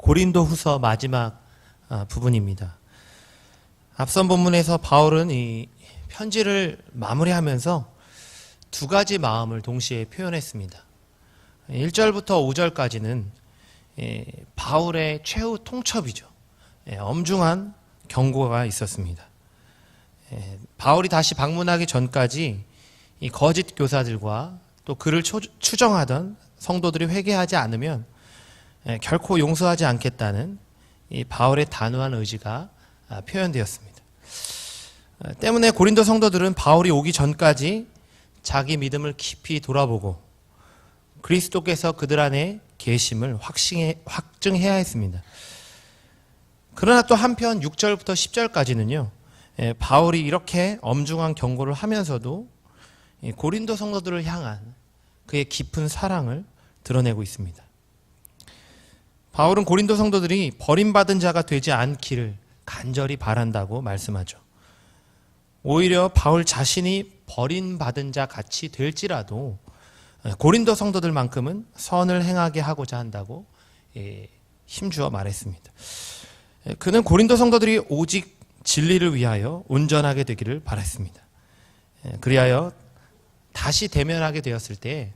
고린도후서 마지막 부분입니다. 앞선 본문에서 바울은 이 편지를 마무리하면서 두 가지 마음을 동시에 표현했습니다. 1절부터 5절까지는 바울의 최후 통첩이죠. 엄중한 경고가 있었습니다. 바울이 다시 방문하기 전까지 이 거짓 교사들과 또 그를 추정하던 성도들이 회개하지 않으면 결코 용서하지 않겠다는 이 바울의 단호한 의지가 표현되었습니다. 때문에 고린도 성도들은 바울이 오기 전까지 자기 믿음을 깊이 돌아보고 그리스도께서 그들 안에 계심을 확증해야 했습니다. 그러나 또 한편 6절부터 10절까지는요, 바울이 이렇게 엄중한 경고를 하면서도 고린도 성도들을 향한 그의 깊은 사랑을 드러내고 있습니다. 바울은 고린도 성도들이 버림받은 자가 되지 않기를 간절히 바란다고 말씀하죠. 오히려 바울 자신이 버림받은 자 같이 될지라도 고린도 성도들만큼은 선을 행하게 하고자 한다고 힘주어 말했습니다. 그는 고린도 성도들이 오직 진리를 위하여 온전하게 되기를 바랐습니다. 그리하여 다시 대면하게 되었을 때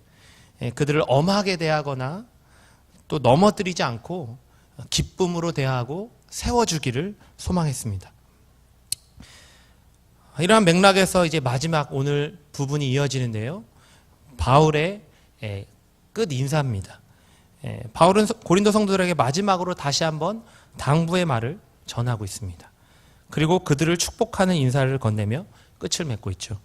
그들을 엄하게 대하거나 또 넘어뜨리지 않고 기쁨으로 대하고 세워주기를 소망했습니다. 이러한 맥락에서 이제 마지막 오늘 부분이 이어지는데요. 바울의 끝 인사입니다. 바울은 고린도 성도들에게 마지막으로 다시 한번 당부의 말을 전하고 있습니다. 그리고 그들을 축복하는 인사를 건네며 끝을 맺고 있죠.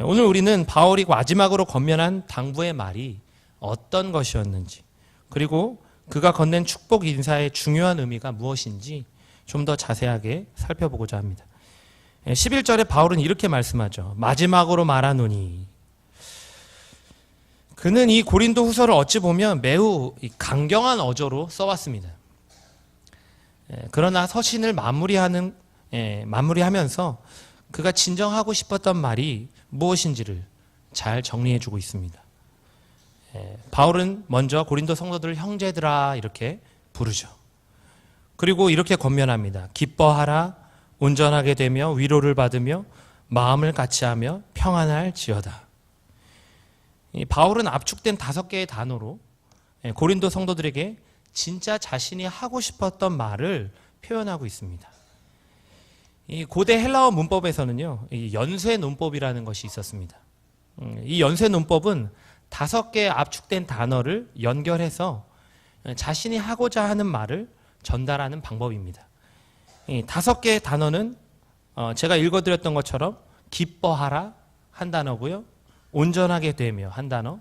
오늘 우리는 바울이 마지막으로 건면한 당부의 말이 어떤 것이었는지, 그리고 그가 건넨 축복 인사의 중요한 의미가 무엇인지 좀 더 자세하게 살펴보고자 합니다. 11절에 바울은 이렇게 말씀하죠. 마지막으로 말하노니. 그는 이 고린도 후서를 어찌 보면 매우 강경한 어조로 써왔습니다. 그러나 서신을 마무리하면서 그가 진정하고 싶었던 말이 무엇인지를 잘 정리해주고 있습니다. 바울은 먼저 고린도 성도들을 형제들아 이렇게 부르죠. 그리고 이렇게 권면합니다. 기뻐하라, 온전하게 되며 위로를 받으며 마음을 같이하며 평안할지어다. 바울은 압축된 5개의 단어로 고린도 성도들에게 진짜 자신이 하고 싶었던 말을 표현하고 있습니다. 이 고대 헬라어 문법에서는요, 이 연쇄 논법이라는 것이 있었습니다. 이 연쇄 논법은 5개의 압축된 단어를 연결해서 자신이 하고자 하는 말을 전달하는 방법입니다. 이 5개의 단어는 제가 읽어드렸던 것처럼 기뻐하라 한 단어고요, 온전하게 되며 한 단어,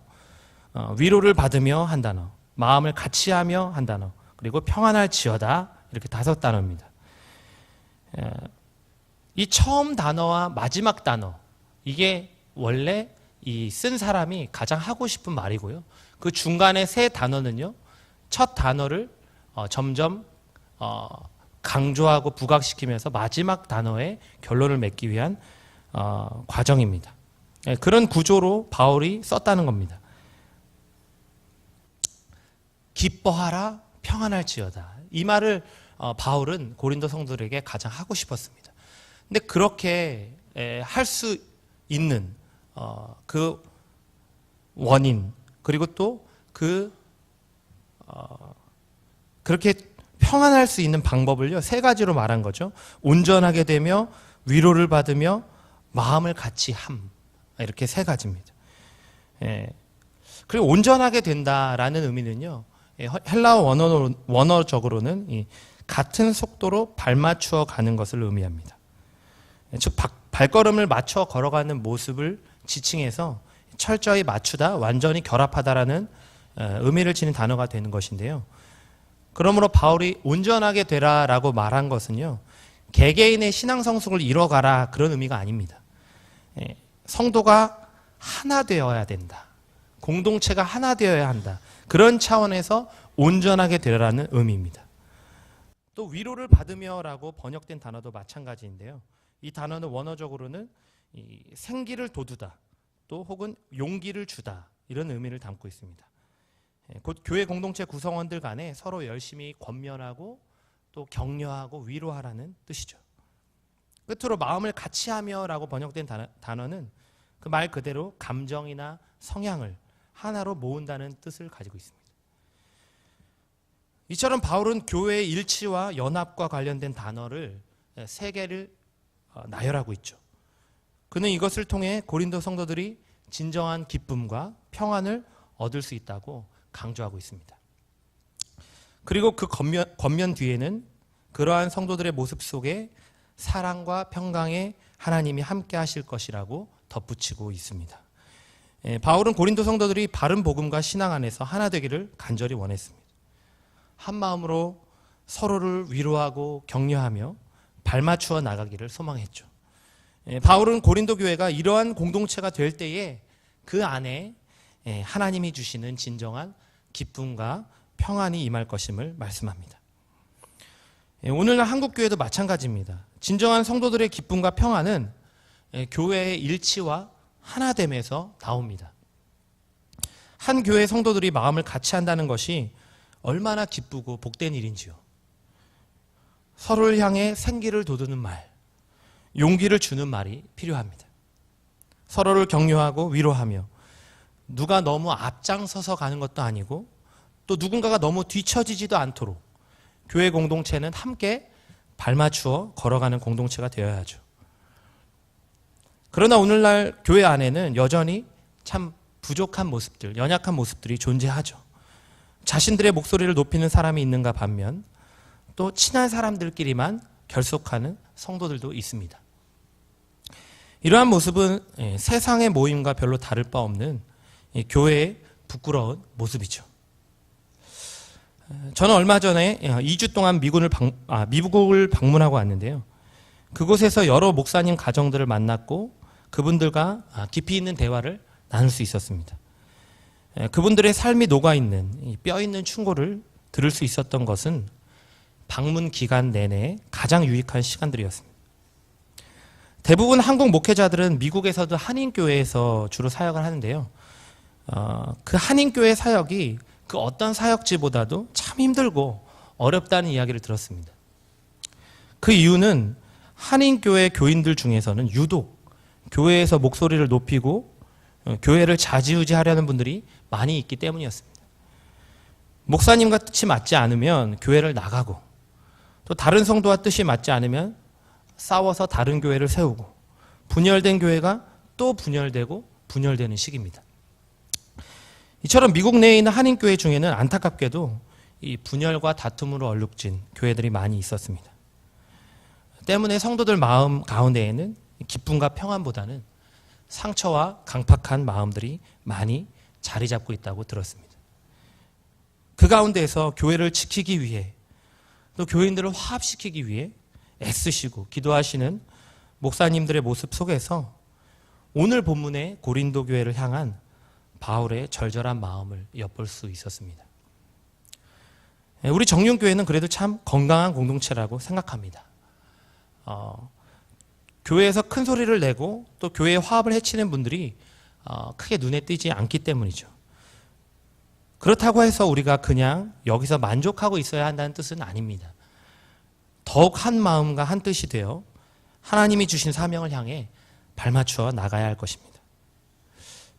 위로를 받으며 한 단어, 마음을 같이하며 한 단어, 그리고 평안할지어다, 이렇게 5단어입니다. 이 처음 단어와 마지막 단어, 이게 원래 이 쓴 사람이 가장 하고 싶은 말이고요. 그 중간에 3 단어는요, 첫 단어를 점점 강조하고 부각시키면서 마지막 단어의 결론을 맺기 위한 과정입니다. 그런 구조로 바울이 썼다는 겁니다. 기뻐하라, 평안할지어다. 이 말을 바울은 고린도 성도들에게 가장 하고 싶었습니다. 근데 그렇게 할 수 있는 그 원인, 그리고 또 그렇게 평안할 수 있는 방법을요, 3가지로 말한 거죠. 온전하게 되며 위로를 받으며 마음을 같이 함, 이렇게 3가지입니다. 그리고 온전하게 된다라는 의미는요, 헬라어 원어적으로는 같은 속도로 발맞추어 가는 것을 의미합니다. 즉 발걸음을 맞춰 걸어가는 모습을 지칭해서 철저히 맞추다, 완전히 결합하다라는 의미를 지닌 단어가 되는 것인데요. 그러므로 바울이 온전하게 되라라고 말한 것은요, 개개인의 신앙 성숙을 이뤄가라, 그런 의미가 아닙니다. 성도가 하나 되어야 된다, 공동체가 하나 되어야 한다, 그런 차원에서 온전하게 되라는 의미입니다. 또 위로를 받으며라고 번역된 단어도 마찬가지인데요. 이 단어는 원어적으로는 생기를 돋우다, 또 혹은 용기를 주다, 이런 의미를 담고 있습니다. 곧 교회 공동체 구성원들 간에 서로 열심히 권면하고 또 격려하고 위로하라는 뜻이죠. 끝으로 마음을 같이 하며라고 번역된 단어는 그 말 그대로 감정이나 성향을 하나로 모은다는 뜻을 가지고 있습니다. 이처럼 바울은 교회의 일치와 연합과 관련된 단어를 3개를 나열하고 있죠. 그는 이것을 통해 고린도 성도들이 진정한 기쁨과 평안을 얻을 수 있다고 강조하고 있습니다. 그리고 그 겉면 뒤에는 그러한 성도들의 모습 속에 사랑과 평강에 하나님이 함께 하실 것이라고 덧붙이고 있습니다. 바울은 고린도 성도들이 바른 복음과 신앙 안에서 하나 되기를 간절히 원했습니다. 한 마음으로 서로를 위로하고 격려하며 발맞추어 나가기를 소망했죠. 바울은 고린도 교회가 이러한 공동체가 될 때에 그 안에 하나님이 주시는 진정한 기쁨과 평안이 임할 것임을 말씀합니다. 오늘날 한국 교회도 마찬가지입니다. 진정한 성도들의 기쁨과 평안은 교회의 일치와 하나됨에서 나옵니다. 한 교회 성도들이 마음을 같이 한다는 것이 얼마나 기쁘고 복된 일인지요. 서로를 향해 생기를 돋우는 말, 용기를 주는 말이 필요합니다. 서로를 격려하고 위로하며 누가 너무 앞장서서 가는 것도 아니고 또 누군가가 너무 뒤처지지도 않도록 교회 공동체는 함께 발맞추어 걸어가는 공동체가 되어야 하죠. 그러나 오늘날 교회 안에는 여전히 참 부족한 모습들, 연약한 모습들이 존재하죠. 자신들의 목소리를 높이는 사람이 있는가 반면 또 친한 사람들끼리만 결속하는 성도들도 있습니다. 이러한 모습은 세상의 모임과 별로 다를 바 없는 교회의 부끄러운 모습이죠. 저는 얼마 전에 2주 동안 미국을 방문하고 왔는데요. 그곳에서 여러 목사님 가정들을 만났고 그분들과 깊이 있는 대화를 나눌 수 있었습니다. 그분들의 삶이 녹아있는 뼈있는 충고를 들을 수 있었던 것은 방문 기간 내내 가장 유익한 시간들이었습니다. 대부분 한국 목회자들은 미국에서도 한인교회에서 주로 사역을 하는데요. 그 한인교회 사역이 그 어떤 사역지보다도 참 힘들고 어렵다는 이야기를 들었습니다. 그 이유는 한인교회 교인들 중에서는 유독 교회에서 목소리를 높이고 교회를 좌지우지하려는 분들이 많이 있기 때문이었습니다. 목사님과 뜻이 맞지 않으면 교회를 나가고 또 다른 성도와 뜻이 맞지 않으면 싸워서 다른 교회를 세우고 분열된 교회가 또 분열되고 분열되는 시기입니다. 이처럼 미국 내에 있는 한인교회 중에는 안타깝게도 이 분열과 다툼으로 얼룩진 교회들이 많이 있었습니다. 때문에 성도들 마음 가운데에는 기쁨과 평안보다는 상처와 강팍한 마음들이 많이 자리 잡고 있다고 들었습니다. 그 가운데에서 교회를 지키기 위해 또 교인들을 화합시키기 위해 애쓰시고 기도하시는 목사님들의 모습 속에서 오늘 본문의 고린도 교회를 향한 바울의 절절한 마음을 엿볼 수 있었습니다. 우리 정륜교회는 그래도 참 건강한 공동체라고 생각합니다. 교회에서 큰 소리를 내고 또 교회의 화합을 해치는 분들이 크게 눈에 띄지 않기 때문이죠. 그렇다고 해서 우리가 그냥 여기서 만족하고 있어야 한다는 뜻은 아닙니다. 더욱 한 마음과 한 뜻이 되어 하나님이 주신 사명을 향해 발맞추어 나가야 할 것입니다.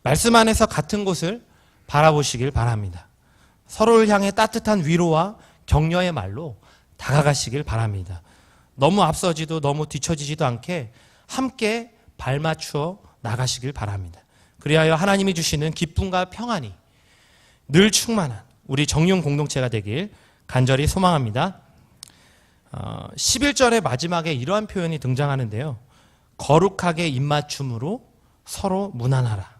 말씀 안에서 같은 곳을 바라보시길 바랍니다. 서로를 향해 따뜻한 위로와 격려의 말로 다가가시길 바랍니다. 너무 앞서지도 너무 뒤처지지도 않게 함께 발맞추어 나가시길 바랍니다. 그리하여 하나님이 주시는 기쁨과 평안이 늘 충만한 우리 정륜 공동체가 되길 간절히 소망합니다. 11절의 마지막에 이러한 표현이 등장하는데요. 거룩하게 입맞춤으로 서로 무난하라.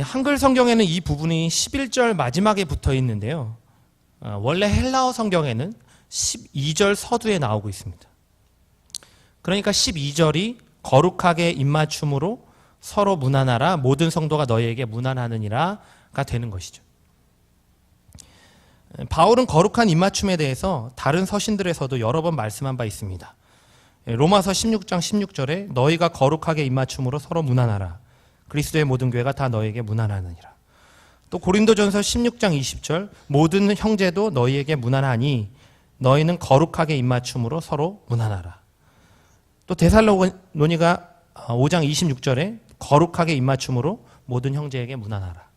한글 성경에는 이 부분이 11절 마지막에 붙어 있는데요. 원래 헬라어 성경에는 12절 서두에 나오고 있습니다. 그러니까 12절이 거룩하게 입맞춤으로 서로 무난하라 모든 성도가 너희에게 무난하느니라가 되는 것이죠. 바울은 거룩한 입맞춤에 대해서 다른 서신들에서도 여러 번 말씀한 바 있습니다. 로마서 16장 16절에 너희가 거룩하게 입맞춤으로 서로 무난하라. 그리스도의 모든 교회가 다 너에게 무난하느니라. 또 고린도전서 16장 20절 모든 형제도 너희에게 무난하니 너희는 거룩하게 입맞춤으로 서로 무난하라. 또 데살로니가 5장 26절에 거룩하게 입맞춤으로 모든 형제에게 무난하라.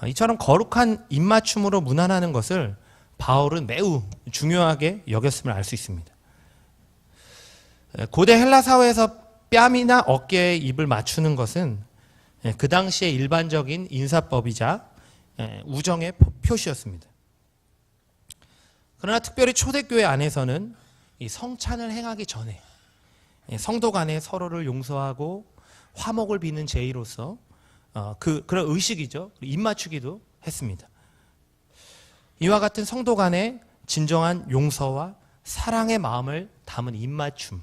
이처럼 거룩한 입맞춤으로 무난하는 것을 바울은 매우 중요하게 여겼음을 알 수 있습니다. 고대 헬라 사회에서 뺨이나 어깨에 입을 맞추는 것은 그 당시의 일반적인 인사법이자 우정의 표시였습니다. 그러나 특별히 초대교회 안에서는 이 성찬을 행하기 전에 성도 간에 서로를 용서하고 화목을 비는 제의로서 그런 의식이죠. 입맞추기도 했습니다. 이와 같은 성도 간의 진정한 용서와 사랑의 마음을 담은 입맞춤,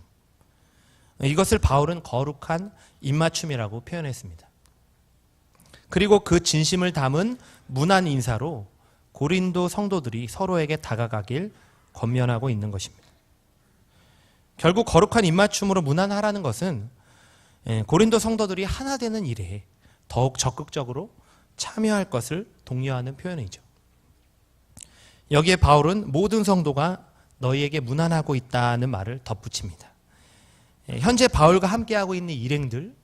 이것을 바울은 거룩한 입맞춤이라고 표현했습니다. 그리고 그 진심을 담은 문안 인사로 고린도 성도들이 서로에게 다가가길 권면하고 있는 것입니다. 결국 거룩한 입맞춤으로 문안하라는 것은 고린도 성도들이 하나 되는 일에 더욱 적극적으로 참여할 것을 독려하는 표현이죠. 여기에 바울은 모든 성도가 너희에게 문안하고 있다는 말을 덧붙입니다. 현재 바울과 함께하고 있는 일행들,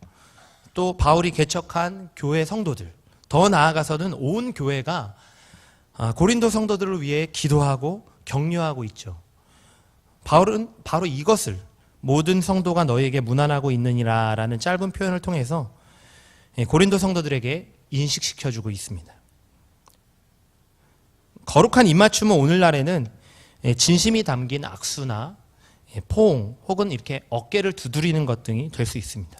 또 바울이 개척한 교회 성도들, 더 나아가서는 온 교회가 고린도 성도들을 위해 기도하고 격려하고 있죠. 바울은 바로 이것을 모든 성도가 너희에게 문안하고 있느니라라는 짧은 표현을 통해서 고린도 성도들에게 인식시켜주고 있습니다. 거룩한 입맞춤은 오늘날에는 진심이 담긴 악수나 포옹 혹은 이렇게 어깨를 두드리는 것 등이 될 수 있습니다.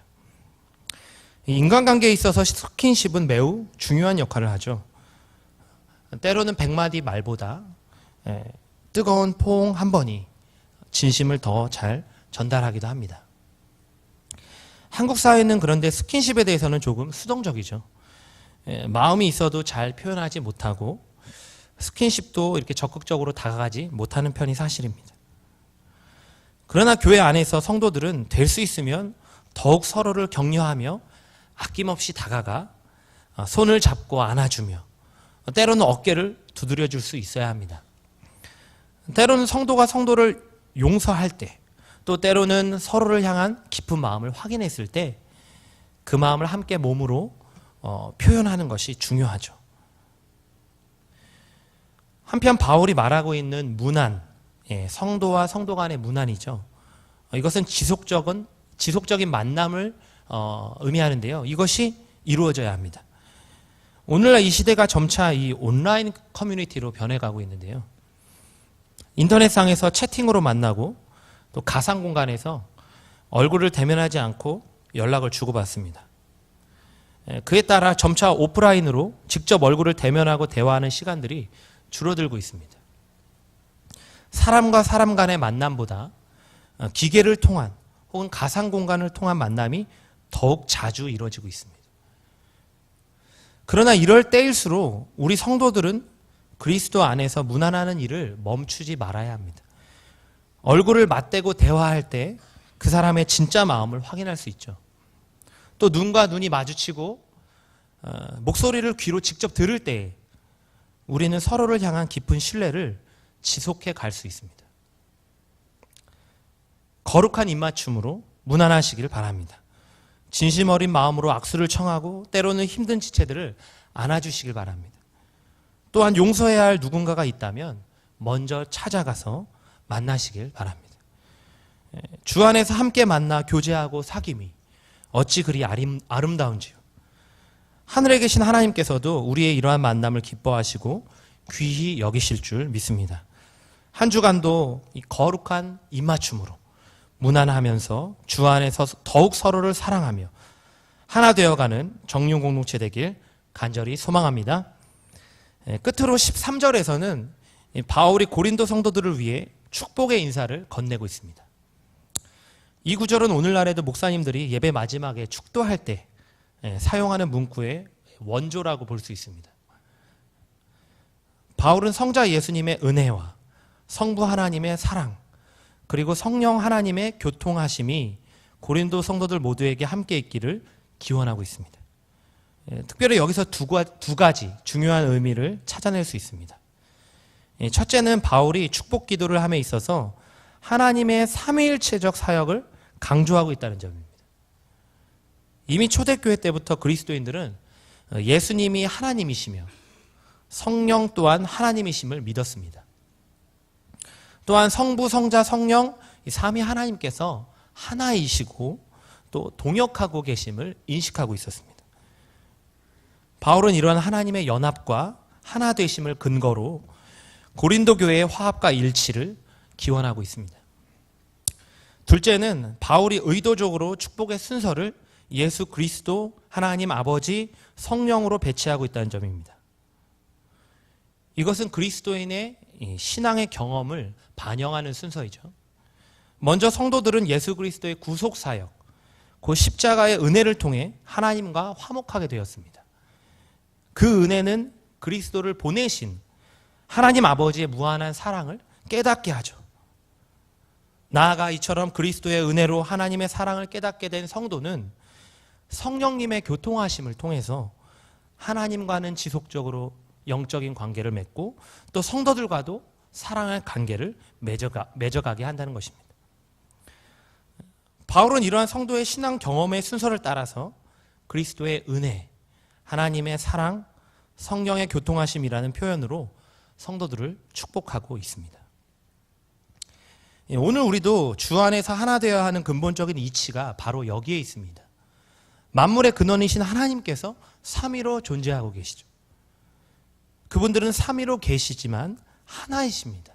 인간관계에 있어서 스킨십은 매우 중요한 역할을 하죠. 때로는 100마디 말보다 뜨거운 포옹 한 번이 진심을 더 잘 전달하기도 합니다. 한국 사회는 그런데 스킨십에 대해서는 조금 수동적이죠. 마음이 있어도 잘 표현하지 못하고 스킨십도 이렇게 적극적으로 다가가지 못하는 편이 사실입니다. 그러나 교회 안에서 성도들은 될 수 있으면 더욱 서로를 격려하며 아낌없이 다가가 손을 잡고 안아주며 때로는 어깨를 두드려줄 수 있어야 합니다. 때로는 성도가 성도를 용서할 때, 또 때로는 서로를 향한 깊은 마음을 확인했을 때 그 마음을 함께 몸으로 표현하는 것이 중요하죠. 한편 바울이 말하고 있는 문안, 성도와 성도 간의 문안이죠. 이것은 지속적인 만남을 의미하는데요. 이것이 이루어져야 합니다. 오늘날 이 시대가 점차 이 온라인 커뮤니티로 변해가고 있는데요. 인터넷상에서 채팅으로 만나고 또 가상 공간에서 얼굴을 대면하지 않고 연락을 주고받습니다. 그에 따라 점차 오프라인으로 직접 얼굴을 대면하고 대화하는 시간들이 줄어들고 있습니다. 사람과 사람 간의 만남보다 기계를 통한 혹은 가상 공간을 통한 만남이 더욱 자주 이루어지고 있습니다. 그러나 이럴 때일수록 우리 성도들은 그리스도 안에서 문안하는 일을 멈추지 말아야 합니다. 얼굴을 맞대고 대화할 때 그 사람의 진짜 마음을 확인할 수 있죠. 또 눈과 눈이 마주치고 목소리를 귀로 직접 들을 때 우리는 서로를 향한 깊은 신뢰를 지속해 갈 수 있습니다. 거룩한 입맞춤으로 문안하시길 바랍니다. 진심 어린 마음으로 악수를 청하고 때로는 힘든 지체들을 안아주시길 바랍니다. 또한 용서해야 할 누군가가 있다면 먼저 찾아가서 만나시길 바랍니다. 주 안에서 함께 만나 교제하고 사귐이 어찌 그리 아름다운지요. 하늘에 계신 하나님께서도 우리의 이러한 만남을 기뻐하시고 귀히 여기실 줄 믿습니다. 한 주간도 이 거룩한 입맞춤으로 문안하면서 주 안에서 더욱 서로를 사랑하며 하나 되어가는 정령 공동체 되길 간절히 소망합니다. 끝으로 13절에서는 바울이 고린도 성도들을 위해 축복의 인사를 건네고 있습니다. 이 구절은 오늘날에도 목사님들이 예배 마지막에 축도할 때 사용하는 문구의 원조라고 볼 수 있습니다. 바울은 성자 예수님의 은혜와 성부 하나님의 사랑, 그리고 성령 하나님의 교통하심이 고린도 성도들 모두에게 함께 있기를 기원하고 있습니다. 특별히 여기서 두 가지 중요한 의미를 찾아낼 수 있습니다. 첫째는 바울이 축복 기도를 함에 있어서 하나님의 삼위일체적 사역을 강조하고 있다는 점입니다. 이미 초대교회 때부터 그리스도인들은 예수님이 하나님이시며 성령 또한 하나님이심을 믿었습니다. 또한 성부, 성자, 성령 이 삼위 하나님께서 하나이시고 또 동역하고 계심을 인식하고 있었습니다. 바울은 이러한 하나님의 연합과 하나 되심을 근거로 고린도 교회의 화합과 일치를 기원하고 있습니다. 둘째는 바울이 의도적으로 축복의 순서를 예수 그리스도, 하나님 아버지, 성령으로 배치하고 있다는 점입니다. 이것은 그리스도인의 신앙의 경험을 반영하는 순서이죠. 먼저 성도들은 예수 그리스도의 구속 사역, 그 십자가의 은혜를 통해 하나님과 화목하게 되었습니다. 그 은혜는 그리스도를 보내신 하나님 아버지의 무한한 사랑을 깨닫게 하죠. 나아가 이처럼 그리스도의 은혜로 하나님의 사랑을 깨닫게 된 성도는 성령님의 교통하심을 통해서 하나님과는 지속적으로 영적인 관계를 맺고 또 성도들과도 사랑의 관계를 맺어가게 한다는 것입니다. 바울은 이러한 성도의 신앙 경험의 순서를 따라서 그리스도의 은혜, 하나님의 사랑, 성령의 교통하심이라는 표현으로 성도들을 축복하고 있습니다. 오늘 우리도 주 안에서 하나 되어야 하는 근본적인 이치가 바로 여기에 있습니다. 만물의 근원이신 하나님께서 삼위로 존재하고 계시죠. 그분들은 삼위로 계시지만 하나이십니다.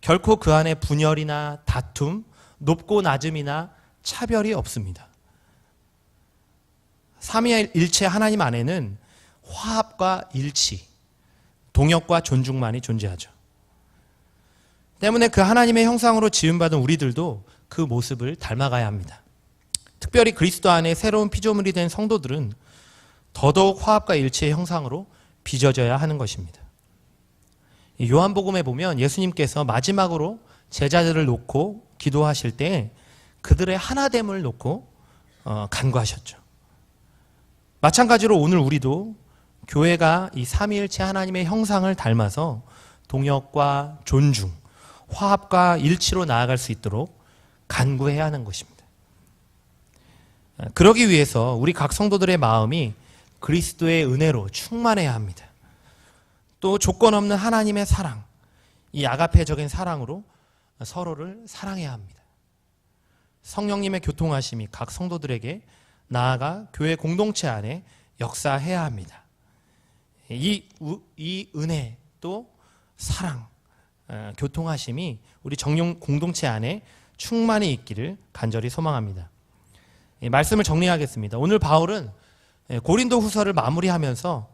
결코 그 안에 분열이나 다툼, 높고 낮음이나 차별이 없습니다. 삼위일체 하나님 안에는 화합과 일치, 동역과 존중만이 존재하죠. 때문에 그 하나님의 형상으로 지음받은 우리들도 그 모습을 닮아가야 합니다. 특별히 그리스도 안에 새로운 피조물이 된 성도들은 더더욱 화합과 일치의 형상으로 빚어져야 하는 것입니다. 요한복음에 보면 예수님께서 마지막으로 제자들을 놓고 기도하실 때 그들의 하나됨을 놓고 간구하셨죠. 마찬가지로 오늘 우리도 교회가 이 삼위일체 하나님의 형상을 닮아서 동역과 존중, 화합과 일치로 나아갈 수 있도록 간구해야 하는 것입니다. 그러기 위해서 우리 각 성도들의 마음이 그리스도의 은혜로 충만해야 합니다. 또 조건 없는 하나님의 사랑, 이 아가페적인 사랑으로 서로를 사랑해야 합니다. 성령님의 교통하심이 각 성도들에게 나아가 교회 공동체 안에 역사해야 합니다. 이 은혜 또 사랑, 교통하심이 우리 정령 공동체 안에 충만히 있기를 간절히 소망합니다. 말씀을 정리하겠습니다. 오늘 바울은 고린도 후서를 마무리하면서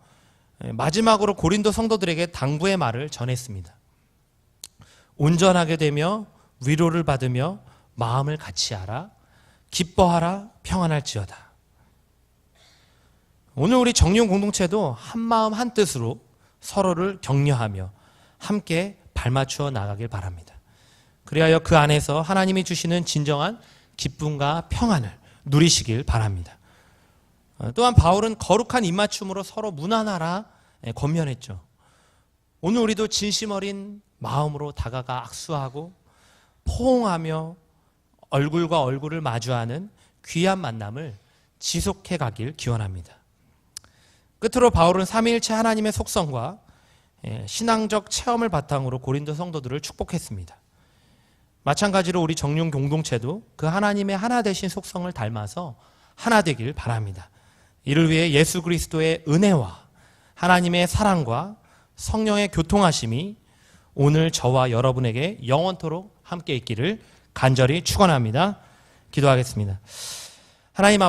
마지막으로 고린도 성도들에게 당부의 말을 전했습니다. 온전하게 되며 위로를 받으며 마음을 같이하라, 기뻐하라, 평안할지어다. 오늘 우리 정령 공동체도 한 마음 한 뜻으로 서로를 격려하며 함께 발맞추어 나가길 바랍니다. 그리하여 그 안에서 하나님이 주시는 진정한 기쁨과 평안을 누리시길 바랍니다. 또한 바울은 거룩한 입맞춤으로 서로 무난하라 권면했죠. 오늘 우리도 진심 어린 마음으로 다가가 악수하고 포옹하며 얼굴과 얼굴을 마주하는 귀한 만남을 지속해 가길 기원합니다. 끝으로 바울은 삼위일체 하나님의 속성과 신앙적 체험을 바탕으로 고린도 성도들을 축복했습니다. 마찬가지로 우리 정령 공동체도 그 하나님의 하나 되신 속성을 닮아서 하나 되길 바랍니다. 이를 위해 예수 그리스도의 은혜와 하나님의 사랑과 성령의 교통하심이 오늘 저와 여러분에게 영원토록 함께 있기를 간절히 축원합니다. 기도하겠습니다. 하나님 아버지